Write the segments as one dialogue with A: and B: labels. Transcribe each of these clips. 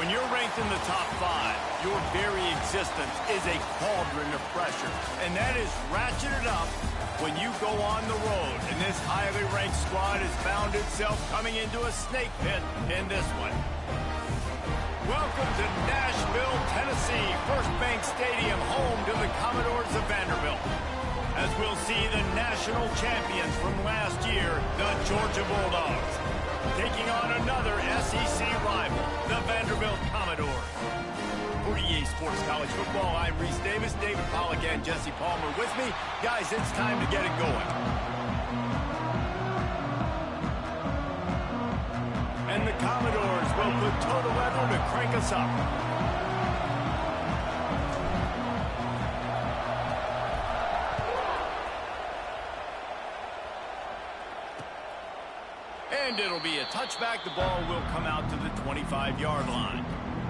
A: When you're ranked in the top 5, your very existence is a cauldron of pressure. And that is ratcheted up when you go on the road. And this highly ranked squad has found itself coming into a snake pit in this one. Welcome to Nashville, Tennessee, First Bank Stadium, home to the Commodores of Vanderbilt. As we'll see the national champions from last year, the Georgia Bulldogs, taking on another SEC rival, the Vanderbilt Commodores. For EA Sports College Football, I'm Reese Davis, David Pollack, and Jesse Palmer with me. Guys, it's time to get it going. And the Commodores will put toe to leather to crank us up. And it'll be a touchback. The ball will come out to the 25-yard line.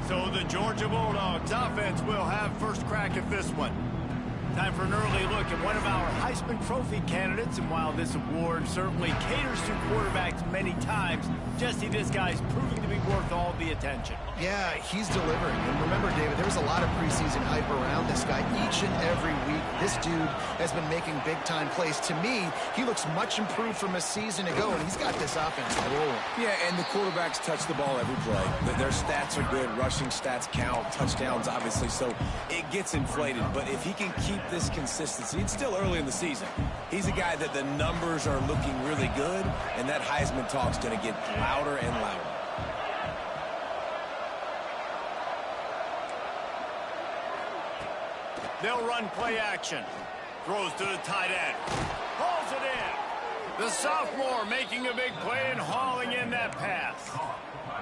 A: So the Georgia Bulldogs offense will have first crack at this one. Time for an early look at one of our Heisman Trophy candidates. And while this award certainly caters to quarterbacks many times, Jesse, this guy's proving to be worth all the attention.
B: Yeah, he's delivering. And remember, David, there was a lot of preseason hype around this guy. Each and every week, this dude has been making big-time plays. To me, he looks much improved from a season ago, and he's got this offense rolling.
C: Yeah, and the quarterbacks touch the ball every play. Their stats are good. Rushing stats count. Touchdowns, obviously. So it gets inflated. But if he can keep this consistency, it's still early in the season. He's a guy that the numbers are looking really good, and that Heisman talk's going to get louder and louder.
A: They'll run play action. Throws to the tight end. Hauls it in. The sophomore making a big play and hauling in that pass.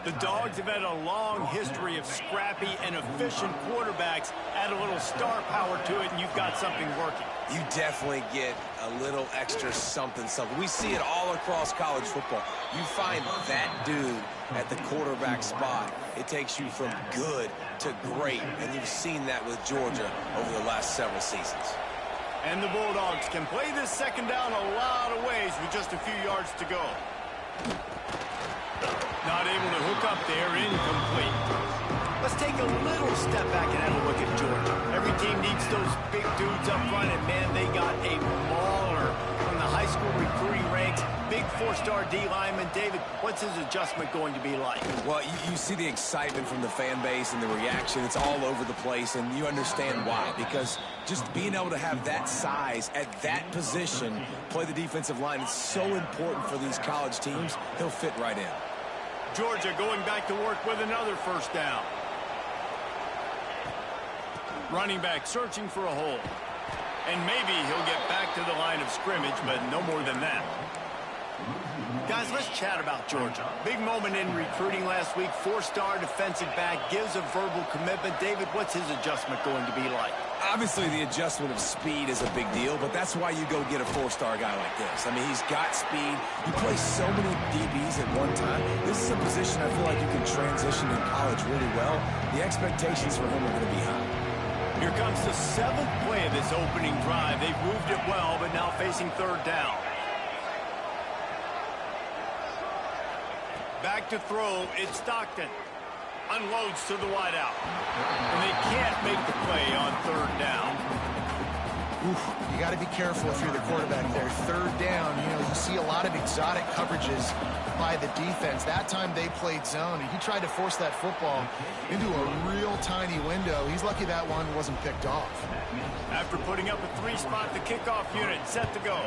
A: The Dogs have had a long history of scrappy and efficient quarterbacks. Add a little star power to it, and you've got something working.
C: You definitely get a little extra something. We see it all across college football. You find that dude at the quarterback spot, it takes you from good to great, and you've seen that with Georgia over the last several seasons.
A: And the Bulldogs can play this second down a lot of ways with just a few yards to go. Not able to hook up there, incomplete. Let's take a little step back and have a look at Georgia. Every team needs those big dudes up front, and man, they got a mauler from the high school recruiting ranks. Big four-star D lineman. David, what's his adjustment going to be like?
C: Well, you see the excitement from the fan base and the reaction. It's all over the place, and you understand why. Because just being able to have that size at that position, play the defensive line, it's so important for these college teams. He'll fit right in.
A: Georgia going back to work with another first down. Running back searching for a hole. And maybe he'll get back to the line of scrimmage, but no more than that. Guys, let's chat about Georgia. Big moment in recruiting last week. Four-star defensive back gives a verbal commitment. David, what's his adjustment going to be like?
C: Obviously, the adjustment of speed is a big deal, but that's why you go get a four-star guy like this. I mean, he's got speed. He plays so many DBs at one time. This is a position I feel like you can transition in college really well. The expectations for him are going to be high.
A: Here comes the 7th play of this opening drive. They've moved it well, but now facing third down. Back to throw, it's Stockton. Unloads to the wideout. And they can't make the play on third down.
B: Oof, you got to be careful if you're the quarterback there. Third down, you see a lot of exotic coverages by the defense. That time they played zone, and he tried to force that football into a real tiny window. He's lucky that one wasn't picked off.
A: After putting up a 3-spot, the kickoff unit set to go.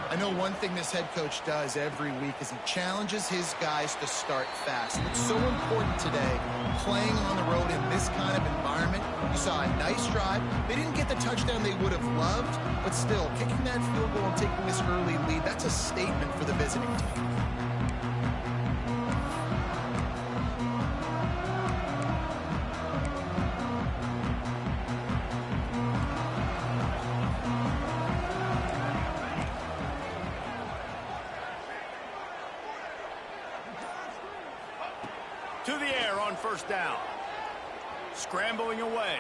B: I know one thing this head coach does every week is he challenges his guys to start fast. It's so important today, playing on the road in this kind of environment. You saw a nice drive. They didn't get the touchdown they would have loved, but still, kicking that field goal and taking this early lead, that's a statement for the visiting team.
A: To the air on first down. Scrambling away.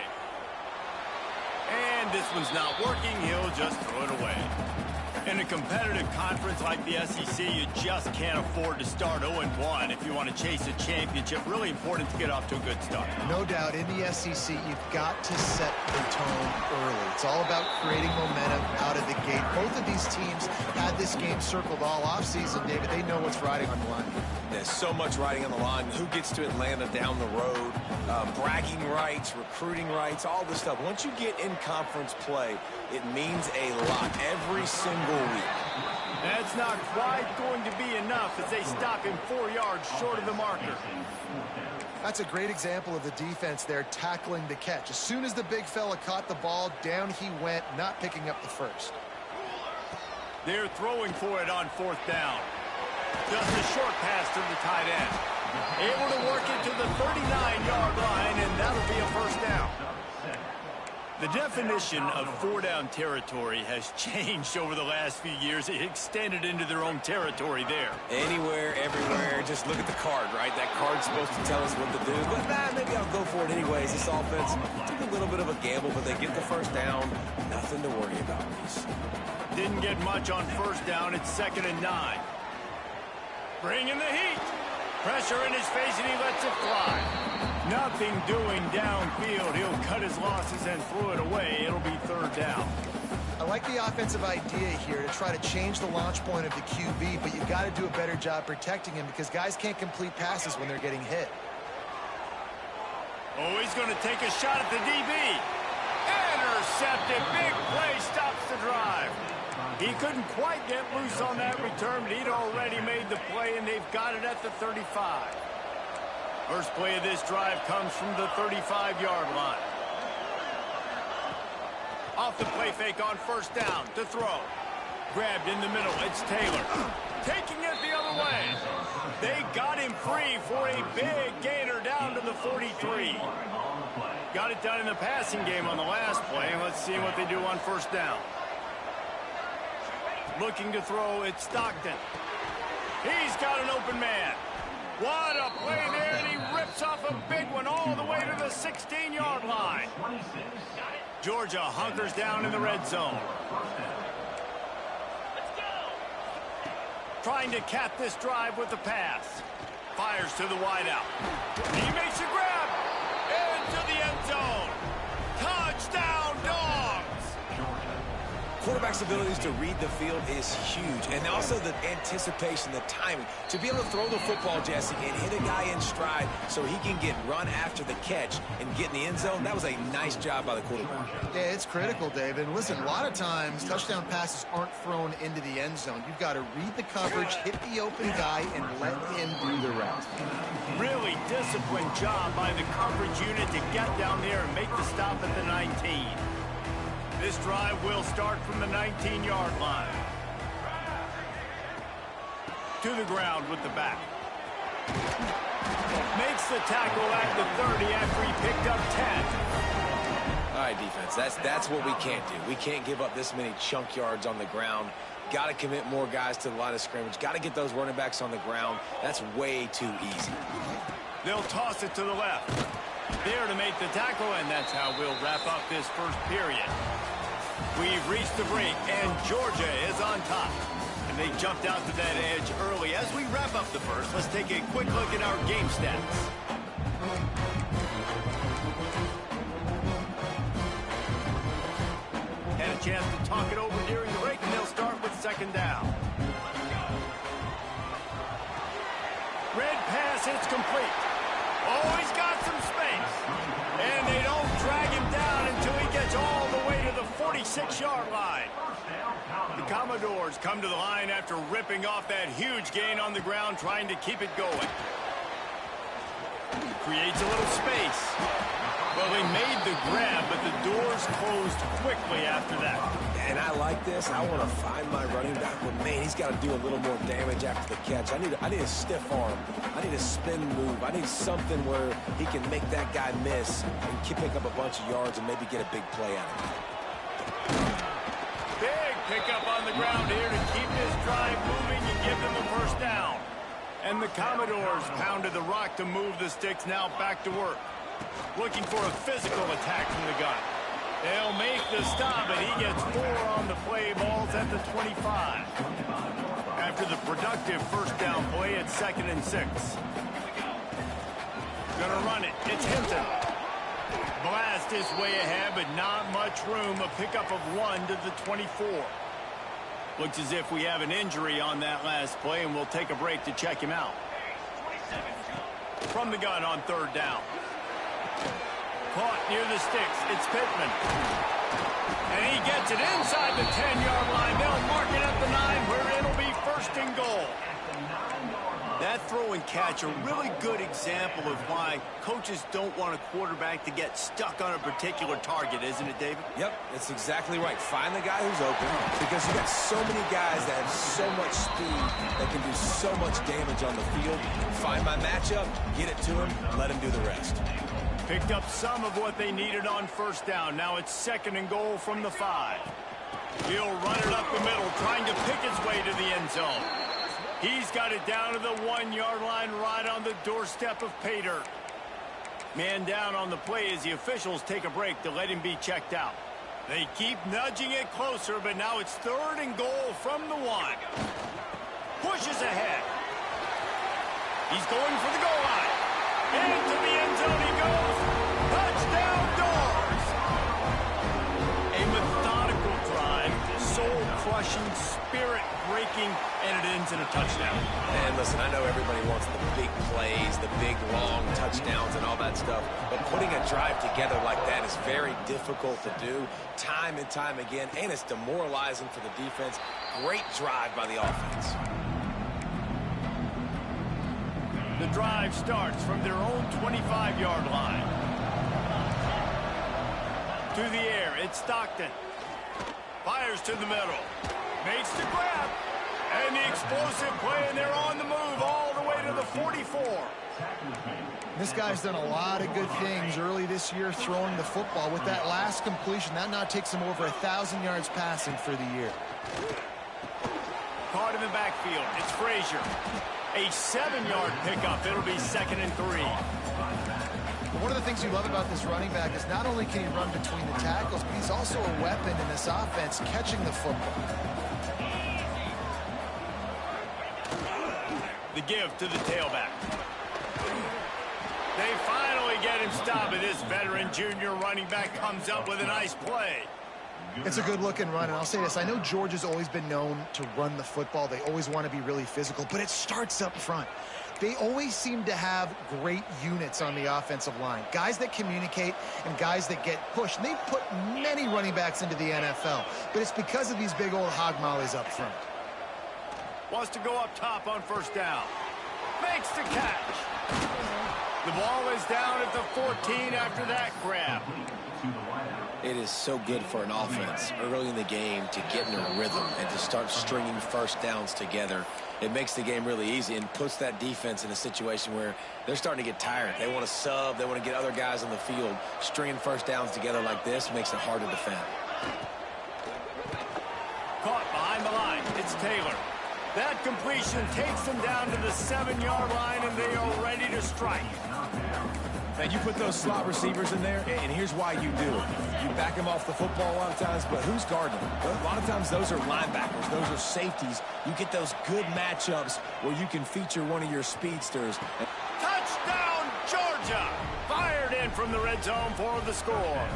A: And this one's not working. He'll just throw it away. And a competitive conference like the SEC, you just can't afford to start 0-1 if you want to chase a championship. Really important to get off to a good start.
B: No doubt, in the SEC, you've got to set the tone early. It's all about creating momentum out of the gate. Both of these teams had this game circled all offseason, David. They know what's riding on the line.
C: There's so much riding on the line. Who gets to Atlanta down the road? Bragging rights, recruiting rights, all this stuff. Once you get in conference play, it means a lot every single week.
A: That's not quite going to be enough as they stop him 4 yards short of the marker.
B: That's a great example of the defense there tackling the catch. As soon as the big fella caught the ball, down he went, not picking up the first.
A: They're throwing for it on 4th down. Just a short pass to the tight end. Able to work it to the 39-yard line, and that'll be a first down. The definition of 4-down territory has changed over the last few years. It extended into their own territory there.
C: Anywhere, everywhere, just look at the card, right? That card's supposed to tell us what to do, but maybe I'll go for it anyways. This offense took a little bit of a gamble, but they get the first down. Nothing to worry about, Reese.
A: Didn't get much on 1st down. It's 2nd and 9. Bringing the heat. Pressure in his face, and he lets it fly. Nothing doing downfield. He'll cut his losses and throw it away. It'll be 3rd down.
B: I like the offensive idea here to try to change the launch point of the QB, but you've got to do a better job protecting him because guys can't complete passes when they're getting hit.
A: Oh, he's going to take a shot at the DB. Intercepted. Big play stops the drive. He couldn't quite get loose on that return, but he'd already made the play, and they've got it at the 35. First play of this drive comes from the 35-yard line. Off the play fake on 1st down to throw. Grabbed in the middle. It's Taylor. Taking it the other way. They got him free for a big gainer down to the 43. Got it done in the passing game on the last play. Let's see what they do on 1st down. Looking to throw, it's Stockton. He's got an open man. What a play there, and he rips off a big one all the way to the 16-yard line. Georgia hunkers down in the red zone. Trying to cap this drive with the pass. Fires to the wideout. He makes a grab. Into the end zone. Touchdown, Dogs!
C: Quarterback's abilities to read the field is huge, and also the anticipation, the timing. To be able to throw the football, Jesse, and hit a guy in stride so he can get run after the catch and get in the end zone, that was a nice job by the quarterback.
B: Yeah, it's critical, David. Listen, a lot of times touchdown passes aren't thrown into the end zone. You've got to read the coverage, hit the open guy, and let him do the rest.
A: Really disciplined job by the coverage unit to get down there and make the stop at the 19. This drive will start from the 19-yard line. To the ground with the back. Makes the tackle at the 30 after he picked up 10.
C: All right, defense, that's what we can't do. We can't give up this many chunk yards on the ground. Got to commit more guys to the line of scrimmage. Got to get those running backs on the ground. That's way too easy.
A: They'll toss it to the left. There to make the tackle, and that's how we'll wrap up this first period. We've reached the break, and Georgia is on top. And they jumped out to that edge early. As we wrap up the first, let's take a quick look at our game stats. Had a chance to talk it over during the break, and they'll start with 2nd down. Red pass, it's complete. Oh, he's got some space. And they don't drag him down until he gets all the way to the 46-yard line. The Commodores come to the line after ripping off that huge gain on the ground, trying to keep it going. Creates a little space. Well, they made the grab, but the doors closed quickly after that.
C: And I like this. I want to find my running back, but man, he's got to do a little more damage after the catch. I need a stiff arm. I need a spin move. I need something where he can make that guy miss and pick up a bunch of yards and maybe get a big play out of it.
A: Big pickup on the ground here to keep this drive moving and give them the first down. And the Commodores pounded the rock to move the sticks, now back to work. Looking for a physical attack from the gun. They'll make the stop, and he gets 4 on the play. Ball's at the 25. After the productive first down play, it's 2nd and 6. Gonna run it. It's Hinton. Blast his way ahead, but not much room. A pickup of 1 to the 24. Looks as if we have an injury on that last play, and we'll take a break to check him out. From the gun on 3rd down. Caught near the sticks. It's Pittman. And he gets it inside the 10-yard line. They'll mark it at the 9, where it'll be 1st and goal. That throw and catch, a really good example of why coaches don't want a quarterback to get stuck on a particular target, isn't it, David?
C: Yep, that's exactly right. Find the guy who's open, because you got so many guys that have so much speed that can do so much damage on the field. Find my matchup, get it to him, let him do the rest.
A: Picked up some of what they needed on 1st down. Now it's 2nd and goal from the 5. He'll run it up the middle, trying to pick his way to the end zone. He's got it down to the 1-yard line, right on the doorstep of pay dirt. Man down on the play as the officials take a break to let him be checked out. They keep nudging it closer, but now it's 3rd and goal from the 1. Pushes ahead. He's going for the goal line. Into the end zone he goes. Touchdown Doors! A methodical drive, soul-crushing, spirit-breaking, and it ends in a touchdown.
C: And listen, I know everybody wants the big plays, the big, long touchdowns and all that stuff, but putting a drive together like that is very difficult to do time and time again, and it's demoralizing for the defense. Great drive by the offense.
A: The drive starts from their own 25-yard line. To the air, it's Stockton. Fires to the middle. Makes the grab. And the explosive play, and they're on the move all the way to the 44.
B: This guy's done a lot of good things early this year throwing the football. With that last completion, that now takes him over 1,000 yards passing for the year.
A: Caught in the backfield. It's Frazier. A 7-yard pickup. It'll be 2nd and 3.
B: One of the things you love about this running back is not only can he run between the tackles, but he's also a weapon in this offense catching the football.
A: The give to the tailback. They finally get him stopped, and this veteran junior running back comes up with a nice play.
B: It's a good-looking run, and I'll say this. I know Georgia's always been known to run the football. They always want to be really physical, but it starts up front. They always seem to have great units on the offensive line. Guys that communicate and guys that get pushed. And they've put many running backs into the NFL, but it's because of these big old hog mollies up front.
A: Wants to go up top on 1st down. Makes the catch. The ball is down at the 14 after that grab.
C: It is so good for an offense early in the game to get in a rhythm and to start stringing 1st downs together. It makes the game really easy and puts that defense in a situation where they're starting to get tired. They want to sub. They want to get other guys on the field. Stringing 1st downs together like this makes it hard to defend.
A: Caught behind the line. It's Taylor. That completion takes them down to the 7-yard line, and they are ready to strike.
C: Now, you put those slot receivers in there, and here's why you do it. You back them off the football a lot of times, but who's guarding them? A lot of times those are linebackers. Those are safeties. You get those good matchups where you can feature one of your speedsters.
A: Touchdown, Georgia! Fired in from the red zone for the score.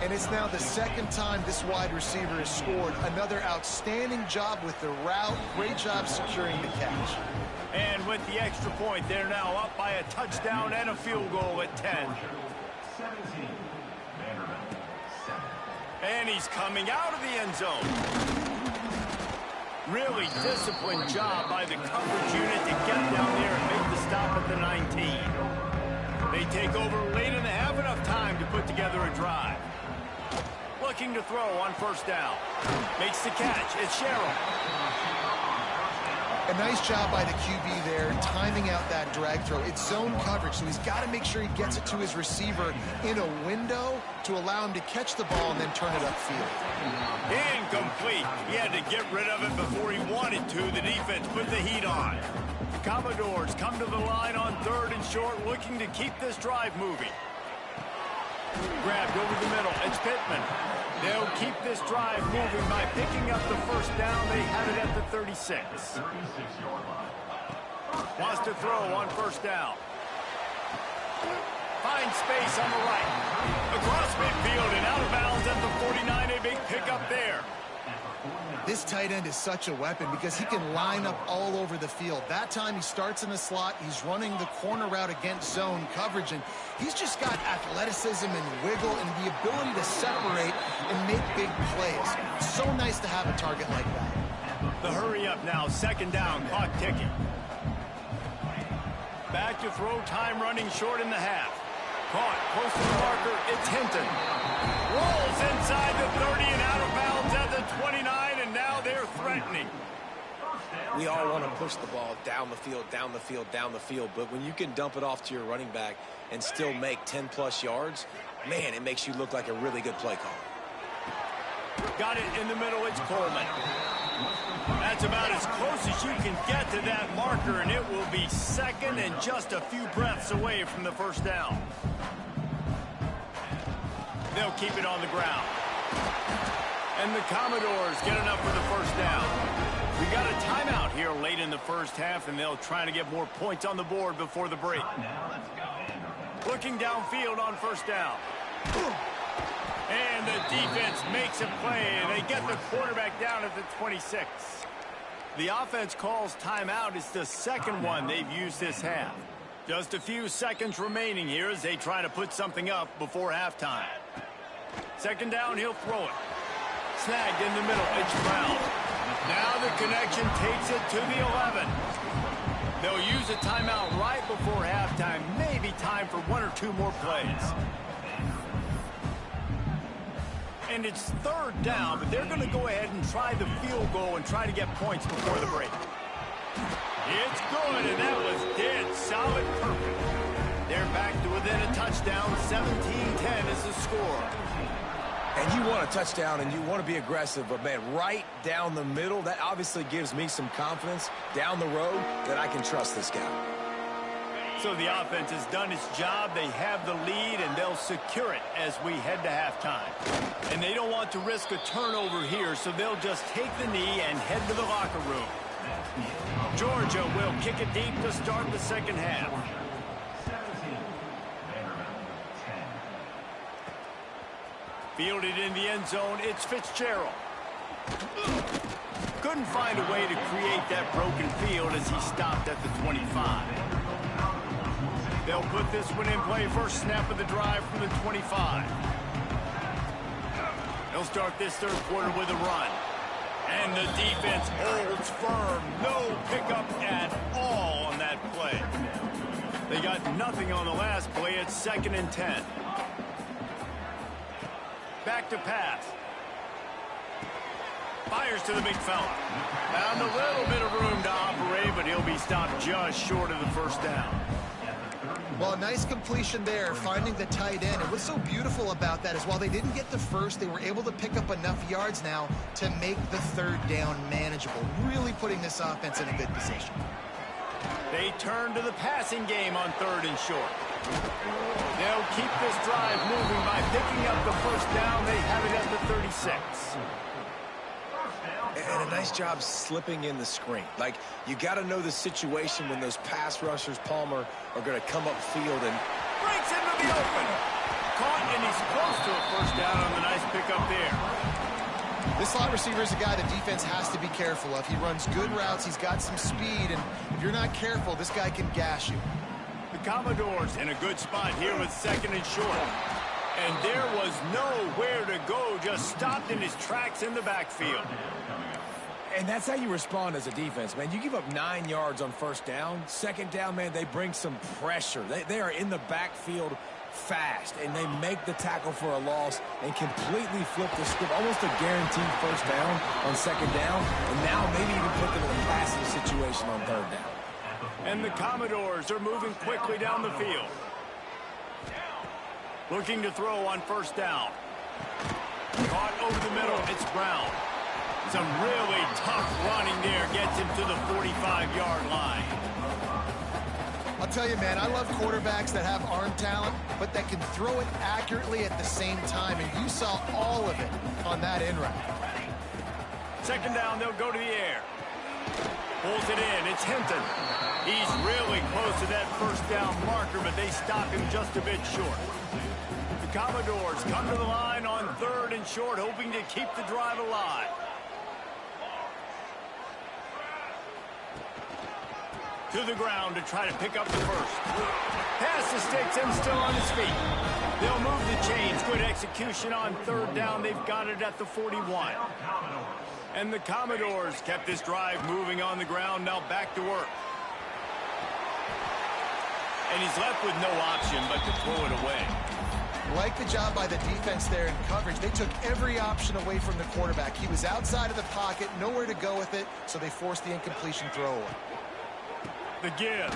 B: And it's now the 2nd time this wide receiver has scored. Another outstanding job with the route. Great job securing the catch.
A: And with the extra point, they're now up by a touchdown and a field goal at 10. And he's coming out of the end zone. Really disciplined job by the coverage unit to get down there and make the stop at the 19. They take over late in the half, enough time to put together a drive. Looking to throw on 1st down. Makes the catch. It's Sherrill.
B: A nice job by the QB there, timing out that drag throw. It's zone coverage, so he's got to make sure he gets it to his receiver in a window to allow him to catch the ball and then turn it upfield.
A: Incomplete. He had to get rid of it before he wanted to. The defense put the heat on. Commodores come to the line on 3rd and short, looking to keep this drive moving. Grabbed over the middle. It's Pittman. They'll keep this drive moving by picking up the first down. They have it at the 36. Wants to throw on first down. Finds space on the right. Across midfield and out of bounds at the 49. A big pickup there.
B: This tight end is such a weapon because he can line up all over the field. That time he starts in the slot. He's running the corner route against zone coverage, and he's just got athleticism and wiggle and the ability to separate and make big plays. It's so nice to have a target like that.
A: The hurry up now. Second down. Clock ticking. Back to throw. Time running short in the half. Caught. Close to the marker. It's Hinton. Rolls inside the 30 and out of bounds at the 29, and now they're threatening.
C: We all want to push the ball down the field, down the field, down the field, but when you can dump it off to your running back and still make 10-plus yards, man, it makes you look like a really good play call.
A: Got it in the middle. It's Coleman. That's about as close as you can get to that marker, and it will be second and just a few breaths away from the first down. They'll keep it on the ground. And the Commodores get enough for the first down. We got a timeout here late in the first half, and they'll try to get more points on the board before the break. Looking downfield on first down. And the defense makes a play, and they get the quarterback down at the 26. The offense calls timeout. It's the second one they've used this half. Just a few seconds remaining here as they try to put something up before halftime. Second down, he'll throw it. Snagged in the middle. It's Brown. Now the connection takes it to the 11. They'll use a timeout right before halftime. Maybe time for one or two more plays. And it's third down, but they're going to go ahead and try the field goal and try to get points before the break. It's good, and that was dead solid perfect. They're back to within a touchdown. 17-10 is the score.
C: And you want a touchdown and you want to be aggressive, but man, right down the middle, that obviously gives me some confidence down the road that I can trust this guy.
A: So the offense has done its job. They have the lead, and they'll secure it as we head to halftime. And they don't want to risk a turnover here, so they'll just take the knee and head to the locker room. Georgia will kick it deep to start the second half. Fielded in the end zone, it's Fitzgerald. Couldn't find a way to create that broken field as he stopped at the 25. They'll put this one in play. First snap of the drive from the 25. They'll start this third quarter with a run. And the defense holds firm. No pickup at all on that play. They got nothing on the last play. It's 2nd and 10. Back to pass. Fires to the big fella. Found a little bit of room to operate, but he'll be stopped just short of the first down.
B: Well, nice completion there, finding the tight end. And what's so beautiful about that is while they didn't get the first, they were able to pick up enough yards now to make the third down manageable, really putting this offense in a good position.
A: They turn to the passing game on 3rd and short. They'll keep this drive moving by picking up the first down. They have it at the 36.
C: And a nice job slipping in the screen. Like, you got to know the situation when those pass rushers, Palmer, are going to come upfield and
A: breaks into the open. Caught, and he's close to a first down on the nice pickup there.
B: This slot receiver is a guy the defense has to be careful of. He runs good routes. He's got some speed, and if you're not careful, this guy can gash you.
A: The Commodores in a good spot here with 2nd and short. And there was nowhere to go, just stopped in his tracks in the backfield.
C: And that's how you respond as a defense, man. You give up 9 yards on first down. Second down, man, they bring some pressure. They are in the backfield fast, and they make the tackle for a loss and completely flip the script. Almost a guaranteed first down on second down, and now maybe even put them in a passing situation on third down.
A: And the Commodores are moving quickly down the field. Looking to throw on first down. Caught over the middle, it's Brown. Some really tough running there gets him to the 45-yard line.
B: I'll tell you, man, I love quarterbacks that have arm talent, but that can throw it accurately at the same time, and you saw all of it on that in route.
A: Second down, they'll go to the air. Pulls it in. It's Hinton. He's really close to that first down marker, but they stop him just a bit short. The Commodores come to the line on 3rd and short, hoping to keep the drive alive. To the ground to try to pick up the first. Pass the sticks and still on his feet. They'll move the chains. Good execution on 3rd down. They've got it at the 41. And the Commodores kept this drive moving on the ground. Now back to work. And he's left with no option but to throw it away.
B: Like the job by the defense there in coverage. They took every option away from the quarterback. He was outside of the pocket, nowhere to go with it, so they forced the incompletion throwaway.
A: The give.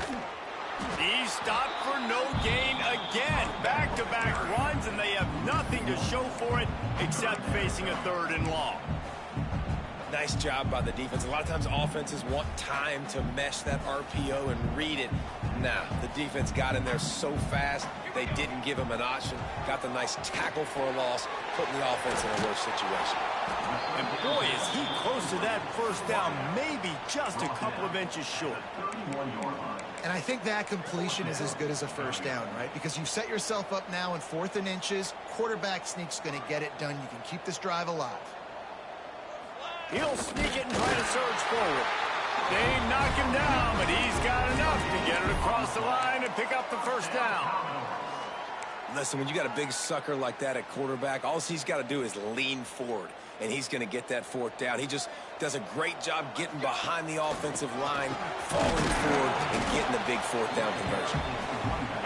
A: He stopped for no gain again. Back-to-back runs, and they have nothing to show for it except facing a 3rd and long.
C: Nice job by the defense. A lot of times offenses want time to mesh that RPO and read it. Nah, the defense got in there so fast, they didn't give him an option. Got the nice tackle for a loss, putting the offense in a worse situation.
A: And boy, is he close to that first down, maybe just a couple of inches short.
B: And I think that completion is as good as a first down, right? Because you've set yourself up now in 4th and inches. Quarterback sneak's going to get it done. You can keep this drive alive.
A: He'll sneak it and try to surge forward. They knock him down, but he's got enough to get it across the line and pick up the first down.
C: Listen, when you got a big sucker like that at quarterback, all he's got to do is lean forward, and he's going to get that 4th down. He just does a great job getting behind the offensive line, falling forward, and getting the big 4th down conversion.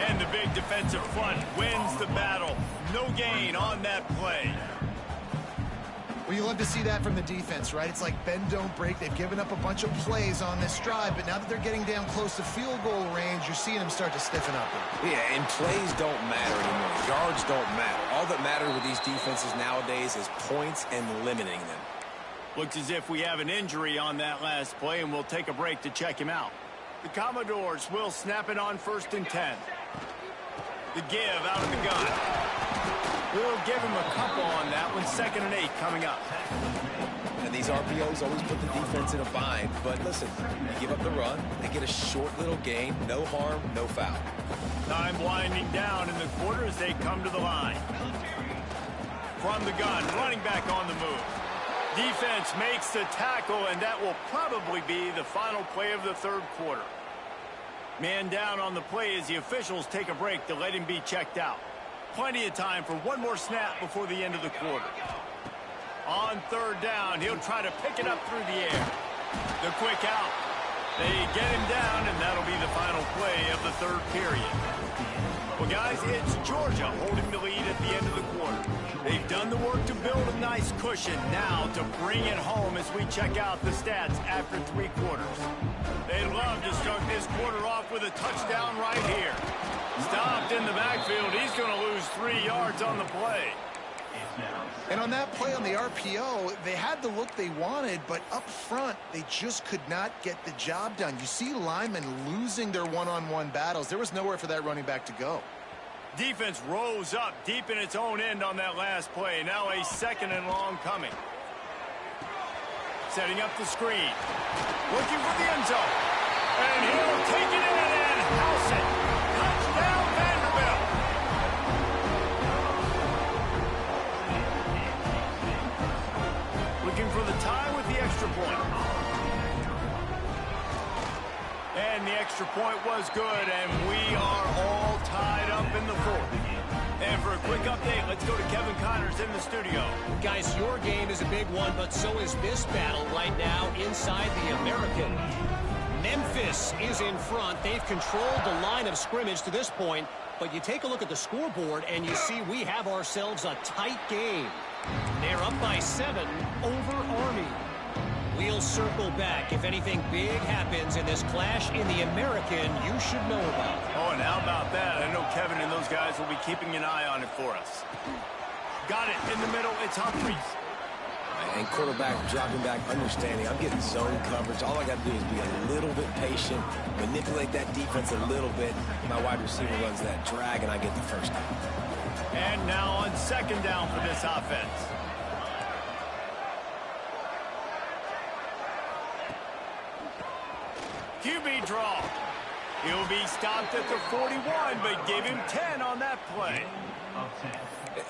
A: And the big defensive front wins the battle. No gain on that play.
B: Well, you love to see that from the defense, right? It's like bend, don't break. They've given up a bunch of plays on this drive, but now that they're getting down close to field goal range, you're seeing them start to stiffen up.
C: Yeah, and plays don't matter anymore. Yards don't matter. All that matters with these defenses nowadays is points and limiting them.
A: Looks as if we have an injury on that last play, and we'll take a break to check him out. The Commodores will snap it on 1st and 10. The give out of the gun. We'll give him a couple on that one. 2nd and 8 coming up.
C: And these RPOs always put the defense in a bind. But listen, you give up the run, they get a short little gain, no harm, no foul.
A: Time winding down in the quarter as they come to the line. From the gun, running back on the move. Defense makes the tackle, and that will probably be the final play of the 3rd quarter. Man down on the play as the officials take a break to let him be checked out. Plenty of time for one more snap before the end of the quarter. On 3rd down, he'll try to pick it up through the air. The quick out. They get him down, and that'll be the final play of the 3rd period. Well, guys, it's Georgia holding the lead at the end of the quarter. They've done the work to build a nice cushion. Now to bring it home as we check out the stats after 3 quarters. They'd love to start this quarter off with a touchdown right here. Stopped in the backfield. He's going to lose 3 yards on the play.
B: And on that play on the RPO, they had the look they wanted, but up front, they just could not get the job done. You see linemen losing their one-on-one battles. There was nowhere for that running back to go.
A: Defense rose up deep in its own end on that last play. Now a 2nd and long coming. Setting up the screen. Looking for the end zone. And he'll take it in and house it. Touchdown, Vanderbilt. Looking for the tie with the extra point. And the extra point was good, and we are all tied up in the 4th. And for a quick update, let's go to Kevin Connors in the studio.
D: Guys, your game is a big one, but so is this battle right now inside the American. Memphis is in front. They've controlled the line of scrimmage to this point, but you take a look at the scoreboard, and you see we have ourselves a tight game. They're up by 7 over Army. We'll circle back. If anything big happens in this clash in the American, you should know about.
A: Oh, and how about that? I know Kevin and those guys will be keeping an eye on it for us. Got it in the middle. It's Humphries.
C: And quarterback dropping back, understanding I'm getting zone coverage. All I got to do is be a little bit patient, manipulate that defense a little bit. My wide receiver runs that drag, and I get the first down.
A: And now on second down for this offense. QB draw. He'll be stopped at the 41, but give him 10 on that play.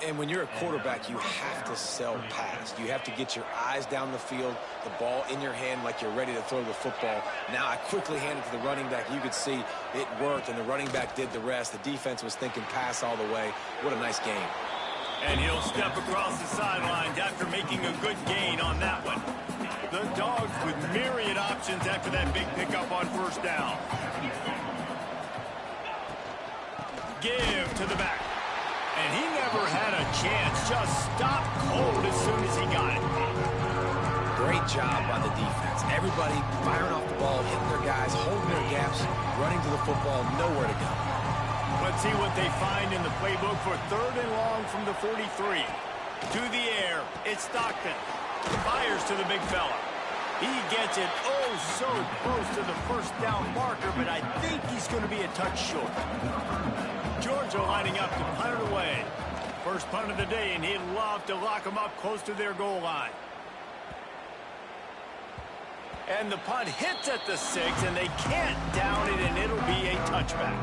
C: And when you're a quarterback, you have to sell pass. You have to get your eyes down the field, the ball in your hand like you're ready to throw the football. Now I quickly hand it to the running back. You could see it worked, and the running back did the rest. The defense was thinking pass all the way. What a nice game.
A: And he'll step across the sidelines after making a good gain on that one. The Dogs with myriad options after that big pickup on first down. Give to the back. And he never had a chance. Just stopped cold as soon as he got it.
C: Great job by the defense. Everybody firing off the ball, hitting their guys, holding their gaps, running to the football, nowhere to go.
A: Let's see what they find in the playbook for third and long from the 43. To the air, it's Stockton. Fires to the big fella. He gets it so close to the first down marker, but I think he's going to be a touch short. Georgia lining up to punt it away. First punt of the day, and he'd love to lock them up close to their goal line. And the punt hits at the 6, and they can't down it, and it'll be a touchback.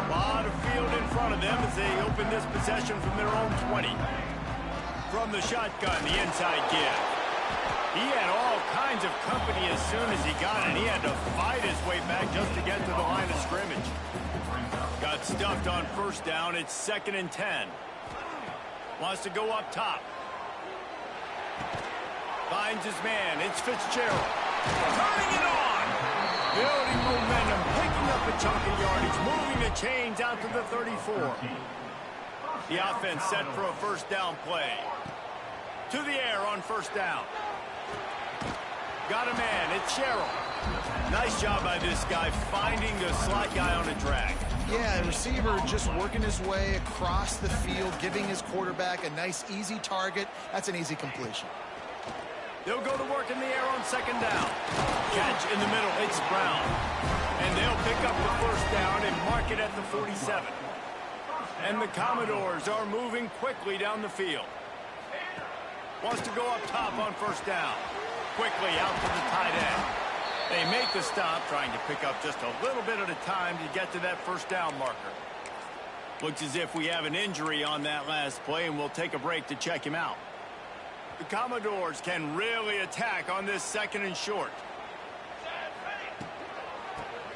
A: A lot of field in front of them as they open this possession from their own 20. From the shotgun, the inside give. He had all kinds of company as soon as he got it. He had to fight his way back just to get to the line of scrimmage. Got stuffed on first down. It's 2nd and 10. Wants to go up top. Finds his man. It's Fitzgerald. Turning it on. Building momentum. Picking up a chunk of yardage. Moving the chains out to the 34. The offense set for a first down play. To the air on first down. Got a man. It's Sherrill. Nice job by this guy finding the slot guy on a drag.
B: Yeah, the receiver just working his way across the field, giving his quarterback a nice, easy target. That's an easy completion.
A: They'll go to work in the air on second down. Catch in the middle. It's Brown. And they'll pick up the first down and mark it at the 47. And the Commodores are moving quickly down the field. Wants to go up top on first down. Quickly out to the tight end. They make the stop, trying to pick up just a little bit at a time to get to that first down marker. Looks as if we have an injury on that last play, and we'll take a break to check him out. The Commodores can really attack on this 2nd and short.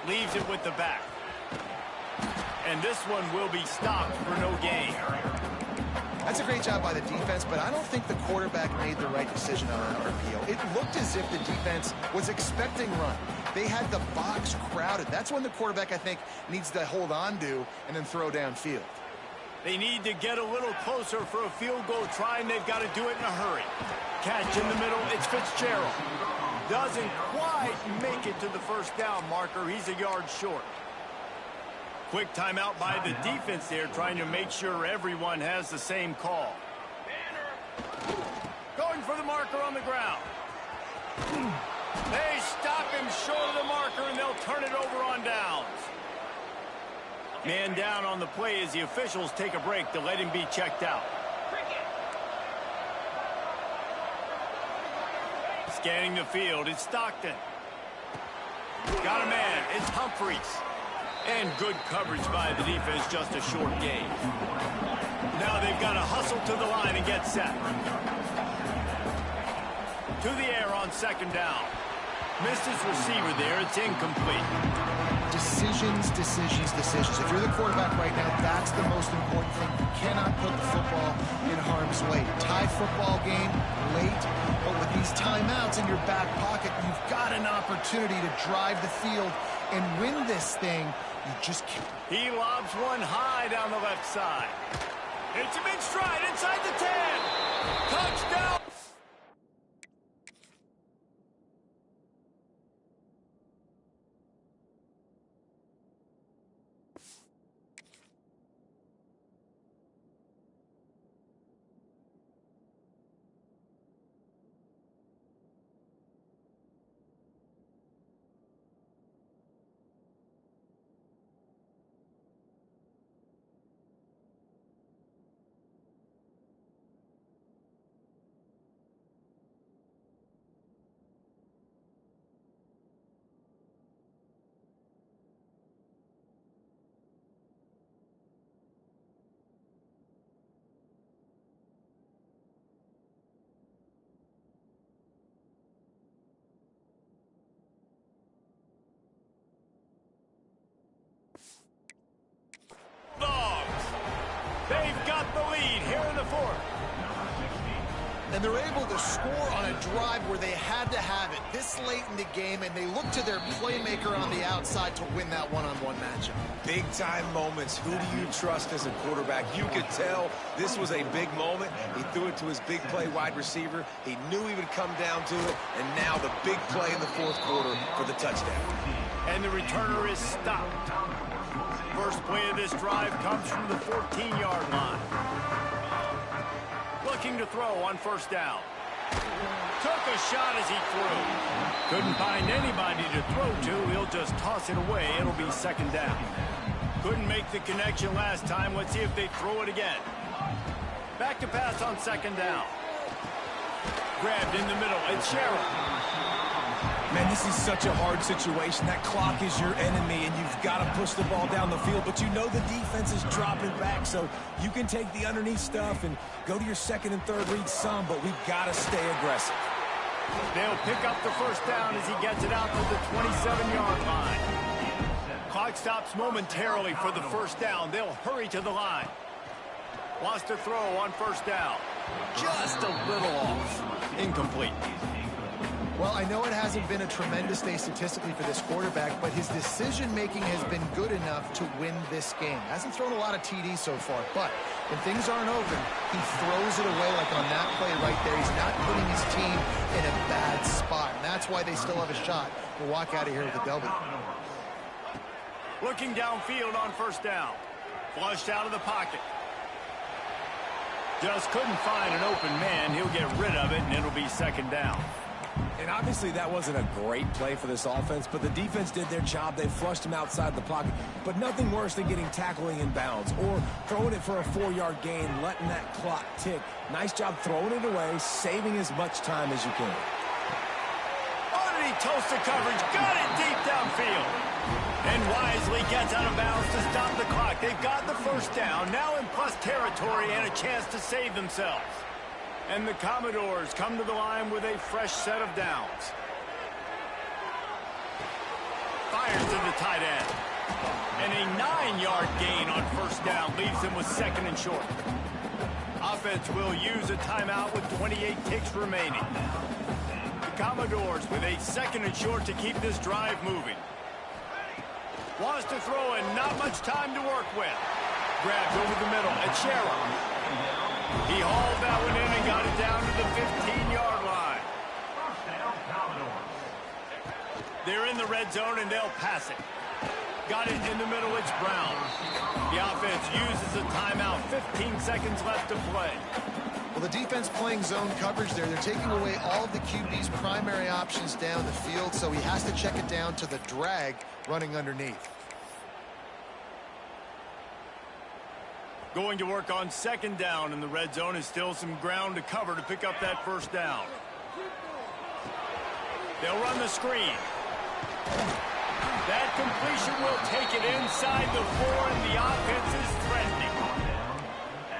A: Leaves it with the back. And this one will be stopped for no gain.
B: That's a great job by the defense, but I don't think the quarterback made the right decision on an RPO. It looked as if the defense was expecting run. They had the box crowded. That's when the quarterback, I think, needs to hold on to and then throw downfield.
A: They need to get a little closer for a field goal try, and they've got to do it in a hurry. Catch in the middle, it's Fitzgerald. Doesn't quite make it to the first down marker. He's a yard short. Quick timeout by the defense there, trying to make sure everyone has the same call. Going for the marker on the ground. They stop him short of the marker, and they'll turn it over on downs. Man down on the play as the officials take a break to let him be checked out. Scanning the field, it's Stockton. Got a man, it's Humphreys. And good coverage by the defense, just a short gain. Now they've got to hustle to the line and get set. To the air on second down. Missed his receiver there, it's incomplete.
B: Decisions. If you're the quarterback right now, that's the most important thing. You cannot put the football in harm's way. Tie football game late, but with these timeouts in your back pocket, you've got an opportunity to drive the field and win this thing. You just can't.
A: He lobs one high down the left side. It's a big stride inside the 10. Touchdown. fourth.
B: And they're able to score on a drive where they had to have it this late in the game, and they look to their playmaker on the outside to win that one-on-one matchup.
C: Big-time moments. Who do you trust as a quarterback? You could tell this was a big moment. He threw it to his big play wide receiver. He knew he would come down to it, and now the big play in the fourth quarter for the touchdown.
A: And the returner is stopped. First play of this drive comes from the 14-yard line. Looking to throw on first down. Took a shot as he threw. Couldn't find anybody to throw to. He'll just toss it away. It'll be second down. Couldn't make the connection last time. Let's see if they throw it again. Back to pass on second down. Grabbed in the middle. It's Sherrill.
C: Man, this is such a hard situation. That clock is your enemy, and you've got to push the ball down the field. But you know the defense is dropping back, so you can take the underneath stuff and go to your second and third read some, but we've got to stay aggressive.
A: They'll pick up the first down as he gets it out to the 27-yard line. Clock stops momentarily for the first down. They'll hurry to the line. Wants to throw on first down. Just a little off. Incomplete.
B: Well, I know it hasn't been a tremendous day statistically for this quarterback, but his decision-making has been good enough to win this game. Hasn't thrown a lot of TDs so far, but when things aren't open, he throws it away like on that play right there. He's not putting his team in a bad spot, and that's why they still have a shot to walk out of here with a W.
A: Looking downfield on first down. Flushed out of the pocket. Just couldn't find an open man. He'll get rid of it, and it'll be second down.
C: And obviously that wasn't a great play for this offense, but the defense did their job. They flushed him outside the pocket, but nothing worse than getting tackling in bounds or throwing it for a 4-yard gain, letting that clock tick. Nice job throwing it away, saving as much time as you can.
A: Underneath toasted coverage, got it deep downfield. And wisely gets out of bounds to stop the clock. They've got the first down, now in plus territory and a chance to save themselves. And the Commodores come to the line with a fresh set of downs. Fires to the tight end. And a 9-yard gain on first down leaves him with second and short. Offense will use a timeout with 28 ticks remaining. The Commodores with a second and short to keep this drive moving. Wants to throw and not much time to work with. Grabbed over the middle at Sherrill. He hauled that one in and got it down to the 15-yard line. They're in the red zone, and they'll pass it. Got it in the middle. It's Brown. The offense uses a timeout. 15 seconds left to play.
B: Well, the defense playing zone coverage there. They're taking away all of the QB's primary options down the field, so he has to check it down to the drag running underneath.
A: Going to work on second down in the red zone. Is still some ground to cover to pick up that first down. They'll run the screen. That completion will take it inside the 4, and the offense is threatening.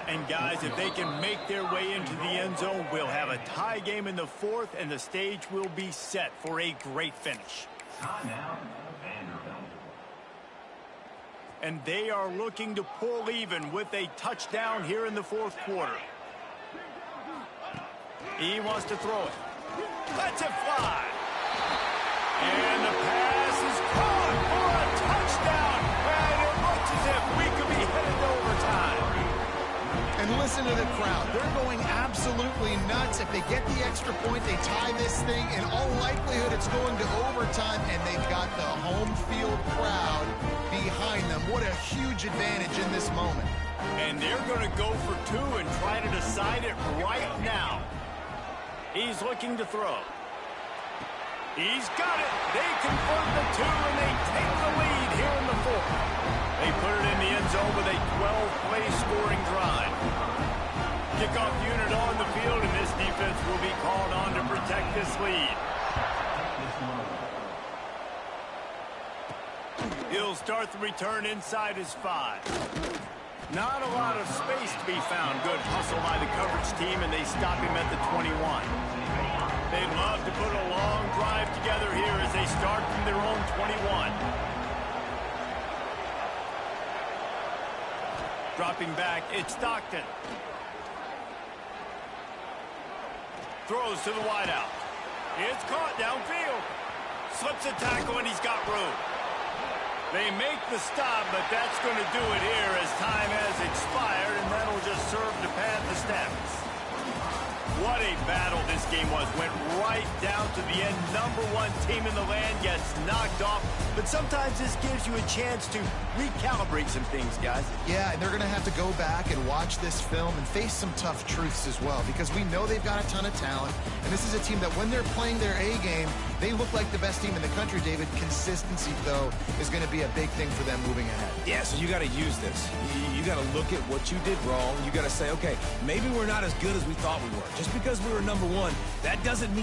A: And guys, if they can make their way into the end zone, we'll have a tie game in the 4th, and the stage will be set for a great finish. And they are looking to pull even with a touchdown here in the 4th quarter. He wants to throw it. Lets it fly. And the pass is caught for a touchdown. And it looks as if we could be headed to overtime.
B: And listen to the crowd. They're going absolutely nuts. If they get the extra point, they tie this thing. In all likelihood, it's going to overtime, and they've got the home field crowd behind them. What a huge advantage in this moment.
A: And they're going to go for 2 and try to decide it right now. He's looking to throw. He's got it. They convert the 2, and they take the lead here in the 4th. They put it in the end zone with a 12-play scoring drive. Kickoff unit on the field, and this defense will be called on to protect this lead. He'll start the return inside his 5. Not a lot of space to be found. Good hustle by the coverage team, and they stop him at the 21. They'd love to put a long drive together here as they start from their own 21. Dropping back, it's Stockton. throws to the wideout. It's caught downfield. Slips a tackle, and he's got room. They make the stop, but that's going to do it here as time has expired, and that'll just serve to pad the stats. What a battle this game was. Went right down to the end. #1 team in the land gets knocked off. But sometimes this gives you a chance to recalibrate some things, guys.
B: Yeah, and they're going to have to go back and watch this film and face some tough truths as well, because we know they've got a ton of talent. And this is a team that when they're playing their A game, they look like the best team in the country, David. Consistency, though, is going to be a big thing for them moving ahead.
C: Yeah, so you got to use this. You got to look at what you did wrong. You got to say, okay, maybe we're not as good as we thought we were. Just because we were #1, that doesn't mean